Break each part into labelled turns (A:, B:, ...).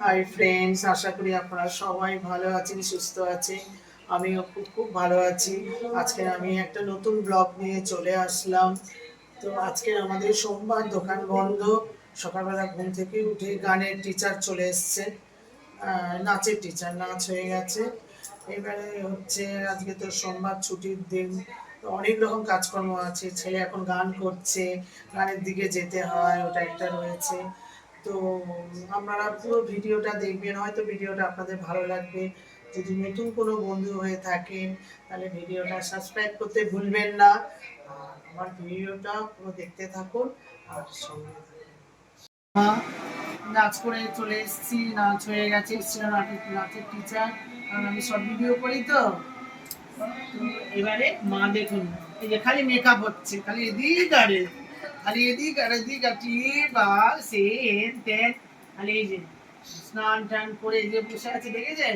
A: Hi friends, আশা করি আপনারা সবাই ভালো আছেন, সুস্থ আছেন। আমিও খুব খুব ভালো আছি। আজকে আমি একটা নতুন ব্লগ নিয়ে চলে আসলাম। তো আজকে আমাদের সোমবার, দোকান বন্ধ। সকালবেলা ঘুম থেকে উঠে গানের টিচার চলে এসছে, নাচের টিচার, নাচ হয়ে গেছে। এবারে হচ্ছে আজকে তো সোমবার, ছুটির দিন, তো অনেক রকম কাজকর্ম আছে। ছেলে এখন গান করছে, গানের দিকে যেতে হয়, ওটা একটা রয়েছে। তো আপনারা পুরো ভিডিওটা দেখবেন, হয়তো ভিডিওটা আপনাদের ভালো লাগবে। যদি নতুন কোনো বন্ধু হয়ে থাকেন তাহলে ভিডিওটা সাবস্ক্রাইব করতে ভুলবেন না। আর আমার ভিডিওটা পুরো দেখতে থাকুন আর সঙ্গে থাকুন। নাচ করে চলে এসেছি, নাচ হয়ে গেছে, এসেছিল নাচের টিচার, কারণ আমি সব ভিডিও করি তো। এবারে মা দেখুন, এই যে খালি মেকআপ হচ্ছে, খালি এদিক আর খালি এদিক আর এদিক আর বা সে হেন তেন, খালি এই যে স্নান টান করে যে বসে আছে দেখেছেন,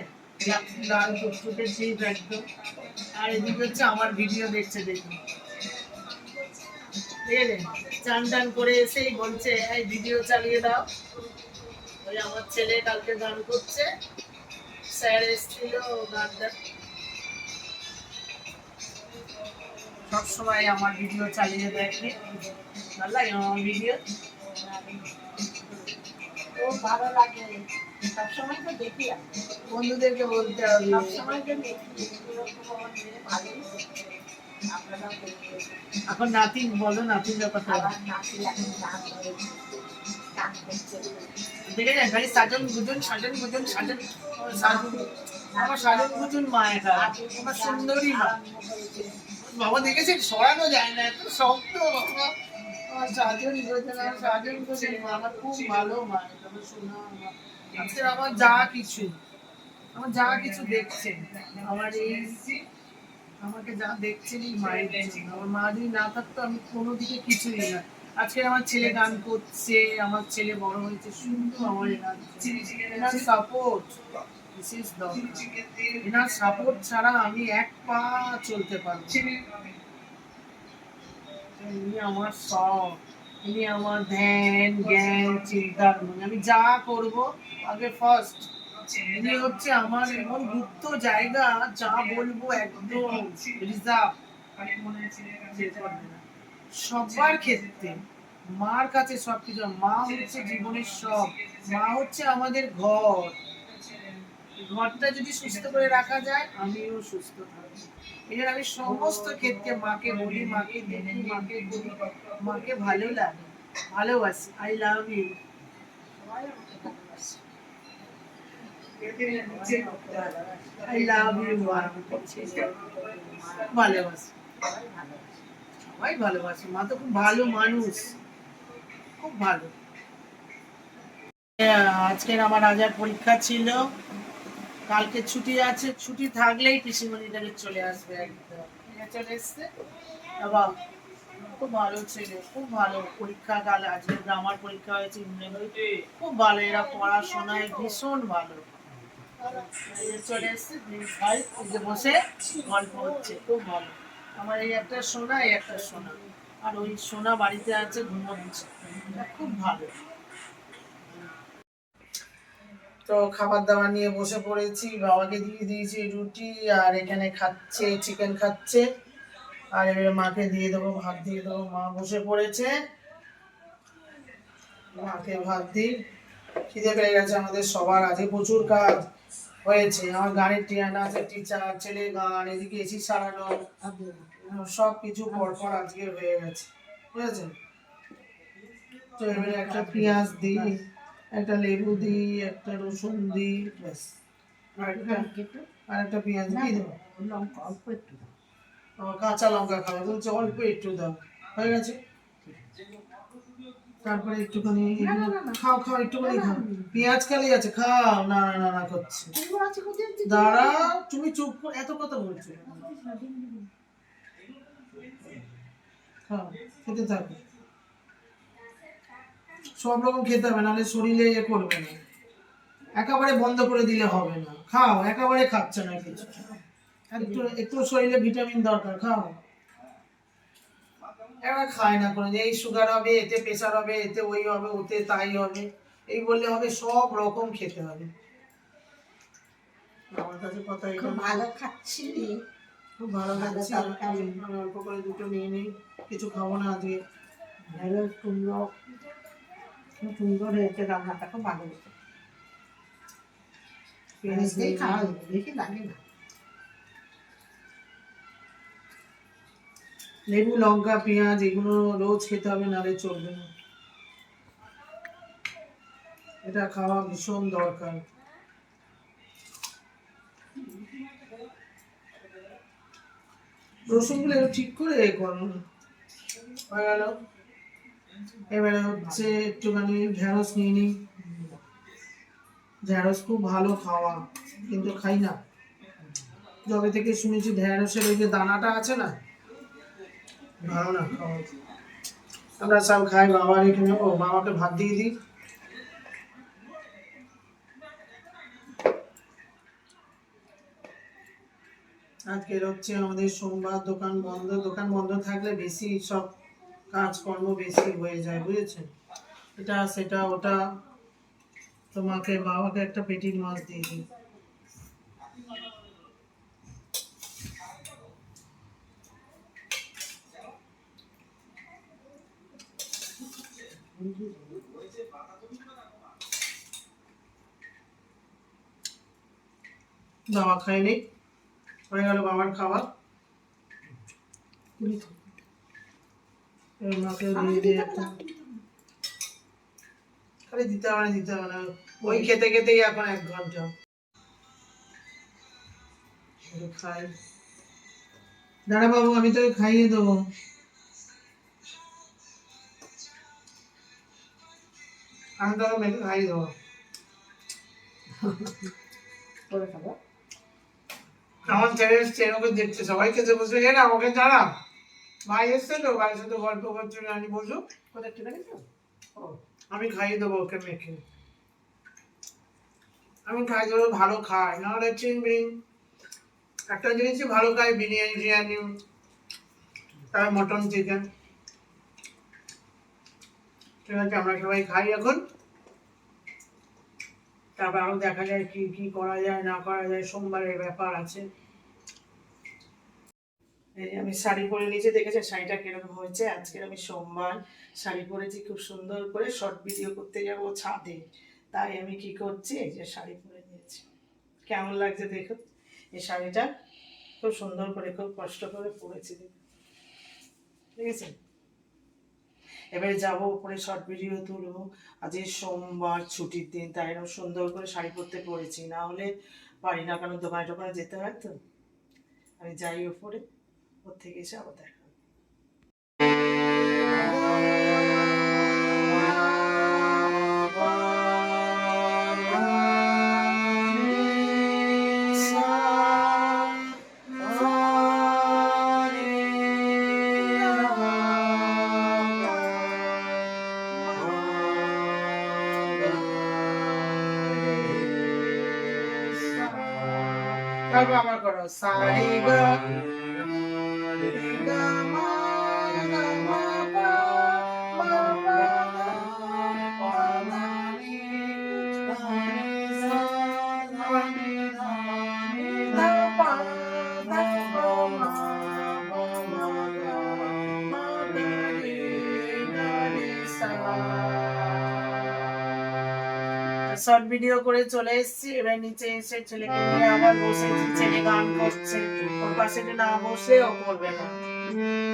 A: লাল টুকটুকে ঠিক একদম। আর এদিকে হচ্ছে আমার ভিডিও দেখছে, দেখুন বুঝলেন। চান টান করে এসেই বলছে এই ভিডিও চালিয়ে দাও। ওই আমার ছেলে কালকে গান করছে, স্যার এসেছিল, গানটা সবসময় আমার ভিডিও চালিয়ে দেখে, ভালো লাগে আমার ভিডিও, খুব ভালো লাগে। সবসময় তো দেখি, বন্ধুদেরকে বলতে হবে সবসময় তো দেখি। এখন নাতি বলো, নাতির ব্যাপারটা দেখে যান, খালি সাজন গুজন সাজন গুজন সাজন সাজন। আমার সাজন গুজন মা, এটা আমার সুন্দরী মা। বাবা দেখেছেন, সরানো যায় না, এত শক্ত বাবা। আমার সাজন গুজন, আমার সাজন গুজন মা, আমার খুব ভালো মা, আমার সোনা মা। আজকে আমার যা কিছু, আমার যা কিছু দেখছেন, আমার এই আমাকে যা দেখছেন এই মায়ের জন্য। আমার মা যদি না থাকতো আমি কোনো দিকে কিছুই না। আজকে আমার ছেলে গান করছে, আমার ছেলে বড় হয়েছে, শুধু আমার এনার সাপোর্ট, দিস ইজ দরকার। এনার সাপোর্ট ছাড়া আমি এক পা চলতে পারবো না। ইনি আমার সব, ইনি আমার ধ্যান জ্ঞান চিন্তার মনে। আমি যা করব আগে ফার্স্ট ইনি হচ্ছে আমার, এমন গুপ্ত জায়গা, যা বলবো একদম রিজার্ভ, সবার ক্ষেত্রে। মার কাছে সবকিছু, মা হচ্ছে জীবনের সব। মা হচ্ছে আমাদের ঘর। ঘরটা যদি সুস্থ করে রাখা যায়, আমিও সুস্থ থাকবো। এর আমি সমস্ত ক্ষেত্রে মাকে বলি, মাকে দেখি, মাকে বলি, মাকে ভালো লাগে, ভালোবাসি। I love you. I love you মা। ভালোবাসি, সবাই ভালোবাসে। মা তো খুব ভালো মানুষ, খুব ভালো। আজকের আমার রাজার পরীক্ষা ছিল, কালকে ছুটি আছে। ছুটি থাকলেই পিসিমণিটাকে চলে আসবে একদম, চলে এসছে। বাবা খুব ভালো ছেলে, খুব ভালো। পরীক্ষা কাল আজকে গ্রামার পরীক্ষা হয়েছে, ইংরেজি খুব ভালো। এরা পড়াশোনায় ভীষণ ভালো। চলে এসছে ভাই, যে বসে গল্প হচ্ছে, খুব ভালো। আমার এই একটা সোনা, এই একটা সোনা, আর ওই সোনা বাড়িতে আছে ঘুমোচ্ছে, খুব ভালো। তো খাবার দাবার নিয়ে বসে পড়েছি, বাবাকে দিয়ে দিয়েছি রুটি, আর এখানে খাচ্ছে, চিকেন খাচ্ছে। আর এবারে মাকে দিয়ে দেবো, ভাত দিয়ে দেবো। মা বসে পড়েছে, মাকে ভাত দিই। খিদে পেয়ে গেছে আমাদের সবার, আজকে প্রচুর কাজ হয়েছে। আমার গানের নাচের টিচার, ছেলে গান, এদিকে এসি সারানো, সব কিছু পরপর আজকে হয়ে গেছে, বুঝেছে। তো এবারে একটা পেঁয়াজ দিই, একটা লেবু দিই, একটা রসুন দিই, ব্যাস। আর একটা পেঁয়াজ দিয়ে দেবো, লঙ্কা অল্প একটু দাও। কাঁচা লঙ্কা খাবে বলছে, অল্প একটু দাও, হয়ে গেছে। তারপরে একটুখানি খাও, খাও একটুখানি খাও। পেঁয়াজ খালি আছে, খাও। না না না না করছে, দাঁড়া, তুমি চুপ করে এত কথা বলছো। খাও, খেতে থাকো, সব রকম খেতে হবে, নাহলে শরীরে এ করবে না। একেবারে বন্ধ করে দিলে হবে না, খাও। একেবারে খাচ্ছে না কিছু, একটু একটু শরীরে ভিটামিন দরকার, খাও। এরা খায় না কোনো, এই সুগার হবে, এতে প্রেশার হবে, এতে ওই হবে, ওতে তাই হবে, এই বললে হবে, সব রকম খেতে হবে। আমার কাছে কথা, এটা
B: ভালো খাচ্ছি,
A: খুব ভালো লাগছে। আমি অল্প করে দুটো নিয়ে নিই, কিছু খাবো না আজকে।
B: ঢেঁড়স কুমড়ো খুব সুন্দর হয়েছে, রান্নাটা খুব ভালো হয়েছে। পেঁয়াজ দিয়ে খাওয়া যাবে, বেশি লাগে না।
A: লেবু, লঙ্কা, পেঁয়াজ এগুলো রোজ খেতে হবে, নাহলে চলবে না। এটা খাওয়া ভীষণ দরকার। রসুনগুলো ঠিক করে করুন। হয়ে গেল। এবারে হচ্ছে একটুখানি ঢেঁড়স নিয়ে নিই। ঢেঁড়স খুব ভালো খাওয়া, কিন্তু খাই না। যবে থেকে শুনেছি ঢেঁড়সের ওই যে দানাটা আছে না, ভালো না খাওয়া। আমরা সব খাই, বাবার এখানে, ও বাবাকে ভাত দিয়ে দিই। আজকের হচ্ছে আমাদের সোমবার, দোকান বন্ধ। দোকান বন্ধ থাকলে বেশি সব কাজকর্ম বেশি হয়ে যায়, বুঝেছেন? এটা সেটা ওটা। তোমাকে বাবাকে একটা পেটির মাছ দিয়ে দিই। বাবা খায়নি, হয়ে গেল বাবার খাবার। মাকে দিয়ে দিয়ে একটা, খালি দিতে হবে না, দিতে হবে না। ওই খেতে খেতেই এখন 1 ঘন্টা। খাই, দাঁড়া বাবু, আমি তোকে খাইয়ে দেবো। আমি তোকে মেখে খাইয়ে দেবো। আমার ছেলে এসছে, ওকে দেখছে, সবাই খেতে বসে গেলে আমাকে জানা। ভাই এসছে তো, ভাইয়ের সাথে গল্প করছিল, আমি বসো, কোথায় ঠিক আছে। আমি খাইয়ে দেবো ওকে মেখে। আমি খাই দেবো, ভালো খাই, নাহলে চিনবি। একটা জিনিসই ভালো খাই, বিরিয়ানি টিরিয়ানি, তারপর মটন চিকেন। ঠিক আছে, আমরা সবাই খাই এখন। তারপর আরো দেখা যায় কি কি করা যায় না করা যায়, সোমবারের ব্যাপার আছে। এই আমি শাড়ি পরে নিচে, দেখেছেন শাড়িটা কিরকম হয়েছে। আজকে আমি সোমবার শাড়ি পরেছি, খুব সুন্দর করে শর্ট ভিডিও করতে যাবো ছাদে। তাই আমি কি করছি, এই যে শাড়ি পরে নিয়েছি। কেমন লাগছে দেখুন এই শাড়িটা, খুব সুন্দর করে, খুব কষ্ট করে পরেছি, ঠিক আছে। এবারে যাবো উপরে, শর্ট ভিডিও তুলবো। আজকে সোমবার, ছুটির দিন, তাই এরকম সুন্দর করে শাড়ি পরতে পরেছি, না হলে পারি না, কারণ দোকানে টোকানে যেতে হয় তো। আমি যাই উপরে, ওর থেকে এসে আবার দেখা। তারপর আমার করো সারি গা গা মা গা মা পা মা পা পা মা নি ধা নি সা ধা নি ধা নি ধা পা ধা পা মা পা মা গা মা গা রে গা রে সা। শর্ট ভিডিও করে চলে এসেছি, এবার নিচে এসে ছেলেকে নিয়ে আবার বসেছি। ছেলে গান করছে, ওর পাশে না বসলে ও করবে না।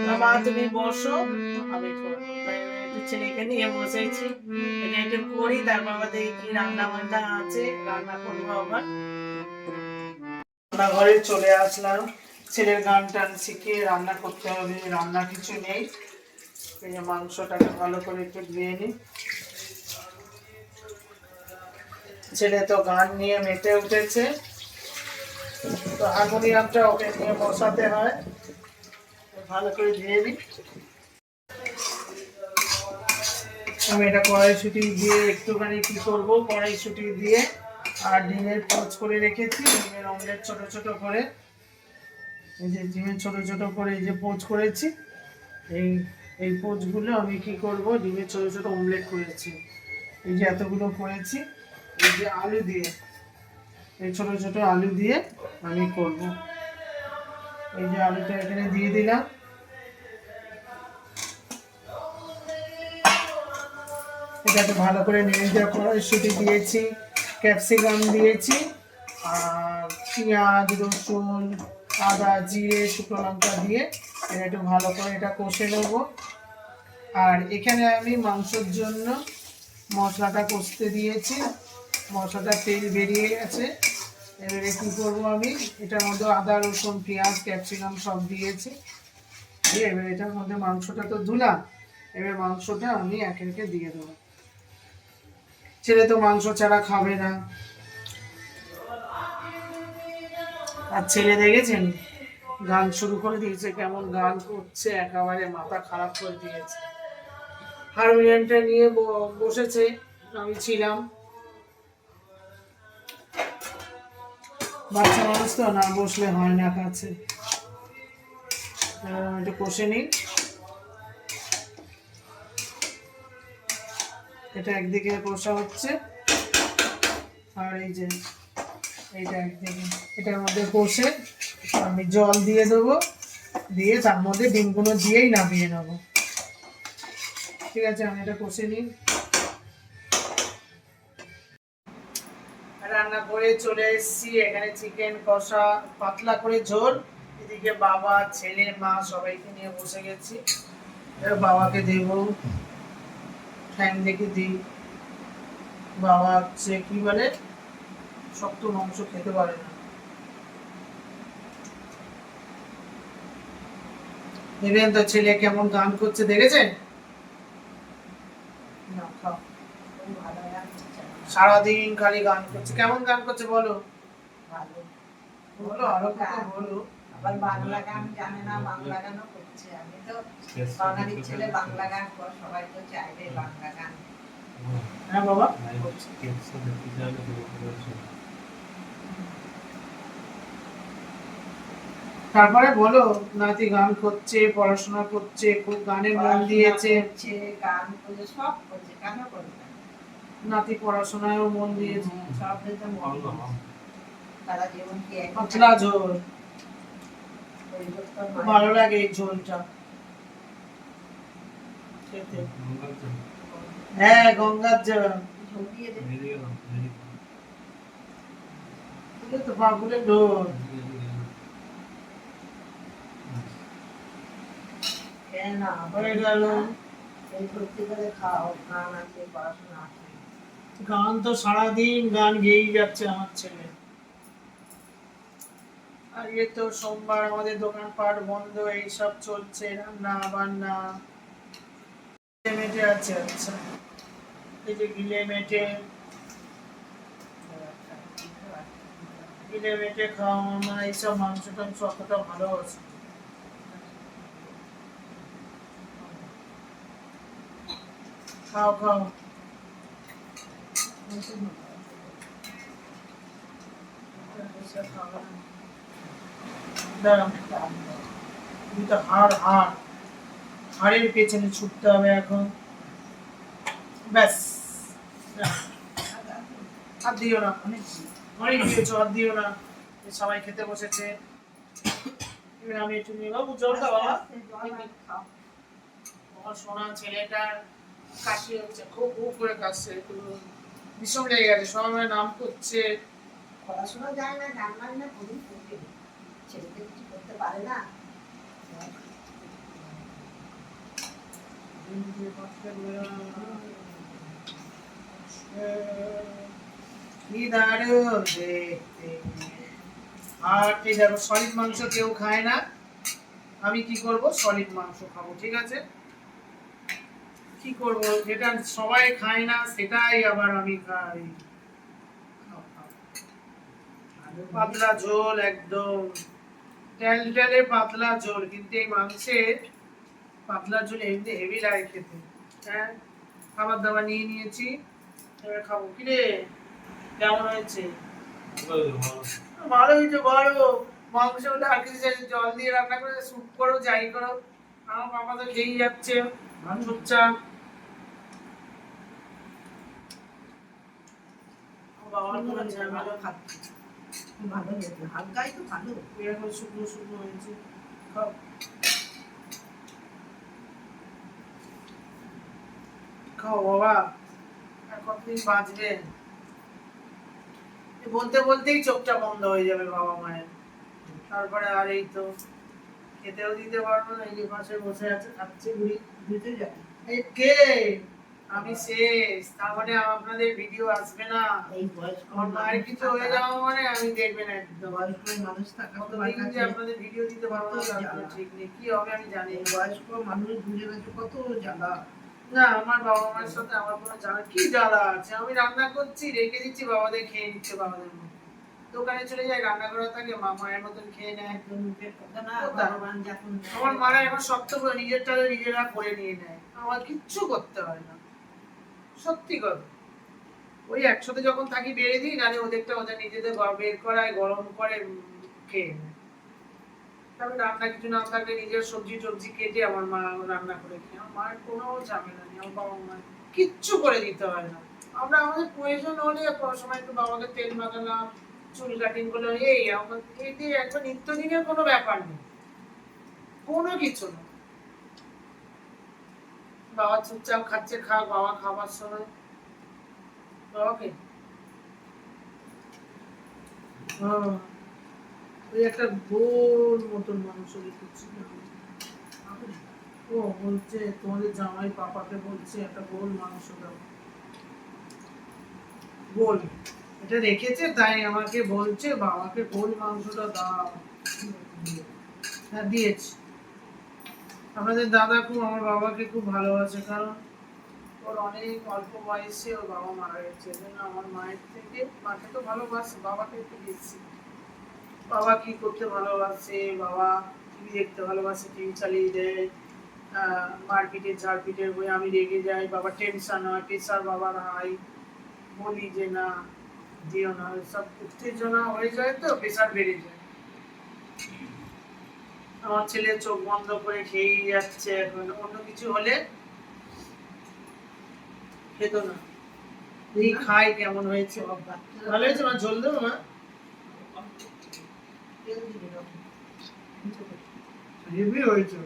A: বাবা তুমি বসো, আমি করবো। তাই একটু ছেলেকে নিয়ে বসেছি, এটা একটু করি, তারপর আবার দেখি কি রান্না বান্না আছে, রান্না করবো আবার। রান্নাঘরে চলে আসলাম, ছেলের গান টান শিখিয়ে রান্না করতে হবে, রান্না কিছু নেই। এই যে মাংসটাকে ভালো করে একটু ধুয়ে নিই। ছেলে তো গান নিয়ে মেতে উঠেছে, তো হারমোনিয়ামটা ওকে নিয়ে বসাতে হয়, ভালো করে ধুয়ে নিই। আমি এটা কড়াইশুঁটি দিয়ে একটুখানি কি করবো, কড়াইশুঁটি দিয়ে আর ডিমের পোচ করে রেখেছি, ডিমের অমলেট ছোট ছোট করে। এই যে ডিমের ছোট ছোট করে এই যে পোচ করেছি, এই এই পোচগুলো আমি কি করব, ডিমের ছোট ছোট অমলেট করেছি। এই যে এতগুলো করেছি, এই যে আলু দিয়ে, এই ছোট ছোট আলু দিয়ে আমি করব। এই যে আলুটা এখানে দিয়ে দিলাম, এটাকে ভালো করে নেড়ে দেওয়া, কড়াইশুঁটি দিয়েছি, ক্যাপসিকাম দিয়েছি, আর পেঁয়াজ, রসুন, আদা, জিরে, শুকনো লঙ্কা দিয়ে এটা একটু ভালো করে এটা কষে নেবো। আর এখানে আমি মাংসের জন্য মশলাটা কষতে দিয়েছি, মশলাটা তেল বেরিয়ে গেছে। এবারে কী করবো, আমি এটার মধ্যে আদা, রসুন, পেঁয়াজ, ক্যাপসিকাম সব দিয়েছি, দিয়ে এবার এটার মধ্যে মাংসটা তো ধুলাম, এবার মাংসটা আমি একে একে দিয়ে দেবো। ছেলে তো মাংস ছাড়া খাবে না। আর ছেলে দেখেছেন গান শুরু করে দিয়েছে, কেমন গান করছে, একেবারে মাথা খারাপ করে দিয়েছে। হারমোনিয়ামটা নিয়ে বসেছে, আমি ছিলাম। বাচ্চা মানুষ তো, না বসলে হয় না কাছে। একটু কষে নিই, এটা একদিকে কষা হচ্ছে, আর এই যে এইটা একদিকে, এটার মধ্যে কষে আমি জল দিয়ে দেবো, দিয়ে তার মধ্যে ডিমগুলো দিয়েই নামিয়ে নেবো। ঠিক আছে, আমি এটা কষে নিই। রান্না করে চলে এসেছি, এখানে চিকেন কষা, পাতলা করে ঝোল, এদিকে বাবা, ছেলে, মা সবাইকে নিয়ে বসে গেছি। এবার বাবাকে দেব, ঠ্যাং দেখে দিই। বাবা হচ্ছে কি বলে, শক্ত মাংস খেতে পারে না। দেখবেন তো ছেলে কেমন গান করছে, দেখেছেন? না, খাও। সারাদিন খালি গান করছে। কেমন গান করছে বলো? বলো, আরো কথা বলো।
B: আবার বাংলা গান জানে না, বাংলা গানও করছে। আমি তো বাঙালি ছেলে, বাংলা গান কর, সবাই তো চাইবে বাংলা গান।
A: হ্যাঁ বাবা, তারপরে বলো, নাতি গান করছে, পড়াশোনা করছে, খুব গানে মন দিয়েছে।
B: গান করছে, সব করছে, কেন করবে না?
A: নাতি পড়াশোনায়ও মন দিয়েছে।
B: সব দিতে মন দিয়েছে। তারা জীবন কি এক
A: পাতলা ঝোল,
B: পরিবর্তন
A: খুব
B: হয়?
A: ভালো লাগে এই ঝোলটা খেতে। হ্যাঁ, গঙ্গার জল।
B: ঝোল দিয়ে দে।
A: ফুলে তো ফাগুলে ঢোল।
B: কেন না?
A: হয়ে গেল।
B: এই ভর্তি করে খাও, গান আছে, পড়াশোনা আছে।
A: গান তো সারাদিন গান গেয়েই যাচ্ছে আমার ছেলে। আর এ তো সোমবার, আমাদের দোকানপাট বন্ধ, এইসব চলছে, রান্না বান্না মেটে আছে। আচ্ছা, এই যে গিলে মেটে খাওয়া, আমার এইসব মাংস টাংস অতটা ভালোবাসি। খাও খাও। দাঁড়াও, তুমি তো হাড়ের পেছনে ছুটতে হবে এখন। ব্যাস, হাত দিও না, অনেক দিয়েছো, হাত দিও না। সবাই খেতে বসেছে, এবার আমি একটু নিয়ে, বাবু জল দাও বাবা। আমার সোনা ছেলেটার কাশি হচ্ছে, খুব করে কাশছে, একটু ভীষণ লেগে গেছে, সবাই নাম করছে।
B: পড়াশোনা যায় না, গান বাজনা করি, করবে। ছেলেকে কিছু করতে পারে না।
A: কি দারুণ দেখতে। আর এই দেখো, সলিড মাংস কেউ খায় না, আমি কি করব, সলিড মাংস খাবো। ঠিক আছে, কি করব, যেটা সবাই খায় না সেটাই আবার আমি খাই। পাতলা ঝোল, একদম টেলটেলে পাতলা ঝোল, কিন্তু এই মাংসের পাতলা ঝোল এমনি হেভি লাগে খেতে। হ্যাঁ, খাবার দাবার নিয়ে নিয়েছি, এবার খাবো। কিরে, কেমন হয়েছে? ভালো হয়েছে, ভালো। মাংস হলে আর কিছু চাই, জল দিয়ে রান্না করে স্যুপ করো, যাই করো, আমার বাবা তো খেয়েই যাচ্ছে চুপচাপ। বাবার কোনো ঝামেলা
B: খাচ্ছি ভালো হয়েছে হালকাই তো ভালো
A: এরকম শুকনো শুকনো হয়েছে। খাও খাও বাবা, আর কতদিন বাঁচবে? বলতে বলতেই চোখটা বন্ধ হয়ে যাবে বাবা মায়ের। তারপরে আর এই তো খেতেও দিতে পারবো না, এই যে পাশে বসে আছে খাচ্ছে বুড়ি।
B: দিতে যাবে
A: এই কে? আমি শেষ, তার মানে আপনাদের ভিডিও আসবে না?
B: এই বয়স্ক
A: আমার মায়ের কিছু হয়ে যাওয়া মানে আমি দেখবেন একদম।
B: বয়স্ক মানুষ থাকা
A: কতদিন যে আপনাদের ভিডিও দিতে পারবো না তার কোনো ঠিক নেই, কি হবে আমি জানি না।
B: বয়স্ক মানুষ দূরে গেছে কত জ্বালা
A: না, আমার বাবা মায়ের সাথে আমার কোনো জ্বালা কি জ্বালা আছে? আমি রান্না করছি, রেখে দিচ্ছি, বাবাদের খেয়ে নিচ্ছে বাবাদের মতো। দোকানে চলে যায়, রান্না করা থাকে, মা মায়ের মতন খেয়ে নেয়।
B: একদম মুখের কথা না
A: কোথায়?
B: ভগবান যখন
A: আমার মারা এখন শক্ত করে নিজেরটা নিজেরা করে নিয়ে নেয়, আমার কিচ্ছু করতে হয় না, সত্যি কথা। ওই একসাথে যখন থাকি বেড়ে দিই, নাহলে ওদেরটা ওদের নিজেদের বের করায়, গরম করে খেয়ে নেয়। তবে রান্না কিছু না থাকলে নিজের সবজি টবজি কেটে আমার মা রান্না করে খেয়ে। আমার মায়ের কোনো ঝামেলা নেই, আমার বাবা মায়ের কিচ্ছু করে দিতে হয় না। আমরা আমাদের প্রয়োজন হলে কোনো সময় একটু বাবাকে তেল মাখালাম, চুল কাটিং করলাম, এই আমার এই দিয়ে একবার নিত্যদিনের কোনো ব্যাপার নেই, কোনো কিছু না। বাবা চুপচাপ খাচ্ছে, খাক বাবা খাবার সময় বাবাকে ওই একটা গোল মতন মাংস রেখেছি। ও বলছে তোমাদের জামাই পাপাকে বলছে একটা গোল মাংস দাও, গোল এটা রেখেছে, তাই আমাকে বলছে বাবাকে গোল মাংসটা দাও। হ্যাঁ দিয়েছি। আমাদের দাদা খুব আমার বাবাকে খুব ভালোবাসে, কারণ ওর অনেক অল্প বয়সে ওর বাবা মারা গেছে, এজন্য আমার মায়ের থেকে মাকে তো ভালোবাসে, বাবাকে একটু বেশি। বাবা কি করতে ভালোবাসে, বাবা টিভি দেখতে ভালোবাসে, টিভি চালিয়ে দেয়, মারপিটের ঝাড়পিটের বই, আমি রেগে যাই, বাবা টেনশন হয়, প্রেশার বাবার হাই, বলি যে না দিও না, সব উত্তেজনা হয়ে যায় তো প্রেশার বেড়ে যায়। আমার ছেলে চোখ বন্ধ করে খেয়েই যাচ্ছে, এখন অন্য কিছু হলে খেত না। এই খাই কেমন হয়েছে, ভালো হয়েছে মা? ঝোল দেবো মা? হেভি হয়েছে,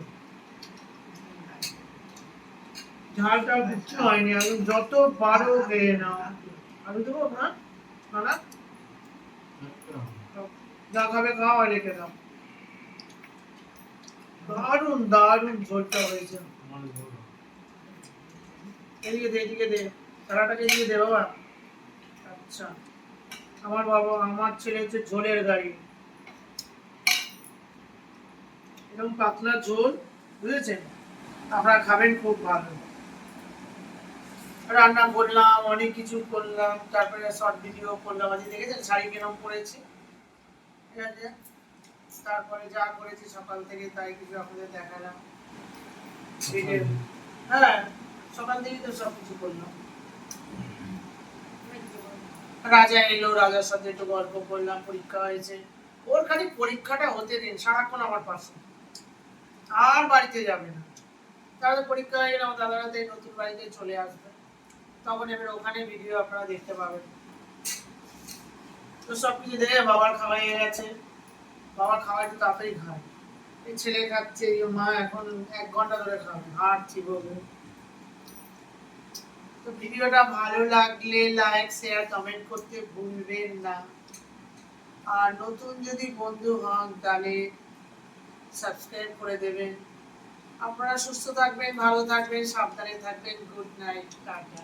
A: ঝালটা কিচ্ছু হয়নি, আমি যত পারো খেয়ে নাও। আমি দেবো মা? না যা খাবে খাও, আর রেখে দাও। দারুণ দারুণ ঝোলটা হয়েছে। এদিকে দে, এদিকে দে, থালাটাকে এদিকে দে বাবা। আচ্ছা, আমার বাবা আমার ছেলে হচ্ছে ঝোলের গাড়ি, এরকম পাতলা ঝোল, বুঝেছেন? আপনারা খাবেন খুব ভালো। রান্না করলাম, অনেক কিছু করলাম, তারপরে শর্ট ভিডিও করলাম। আজকে দেখেছেন শাড়ি কেরম পরেছি, ঠিক আছে? তারপরে যা করেছি সকাল থেকে তাই কিছু আপনাদের দেখালাম ভিডিও। হ্যাঁ, সকাল থেকেই তো সব কিছু করলাম। রাজা এলো, রাজার সাথে একটু গল্প করলাম, পরীক্ষা হয়েছে। ওর খালি পরীক্ষাটা হতে দিন, সারাক্ষণ আমার পাশে, আর বাড়িতে যাবে না। তাহলে পরীক্ষা হয়ে গেলে আমার দাদারা তো এই নতুন বাড়িতে চলে আসবে, তখন এবার ওখানে ভিডিও আপনারা দেখতে পাবেন। তো সবকিছু দেখে বাবার খাওয়া হয়ে গেছে, বাবার খাওয়া একটু তাড়াতাড়ি খায়, এই ছেলে খাচ্ছে, এই মা এখন 1 ঘন্টা ধরে খাবে, হাঁটছি বলবে। তো ভিডিওটা ভালো লাগলে লাইক শেয়ার কমেন্ট করতে ভুলবেন না, আর নতুন যদি বন্ধু হন তাহলে সাবস্ক্রাইব করে দেবেন। আপনারা সুস্থ থাকবেন, ভালো থাকবেন, সাবধানে থাকবেন। Good night, tata.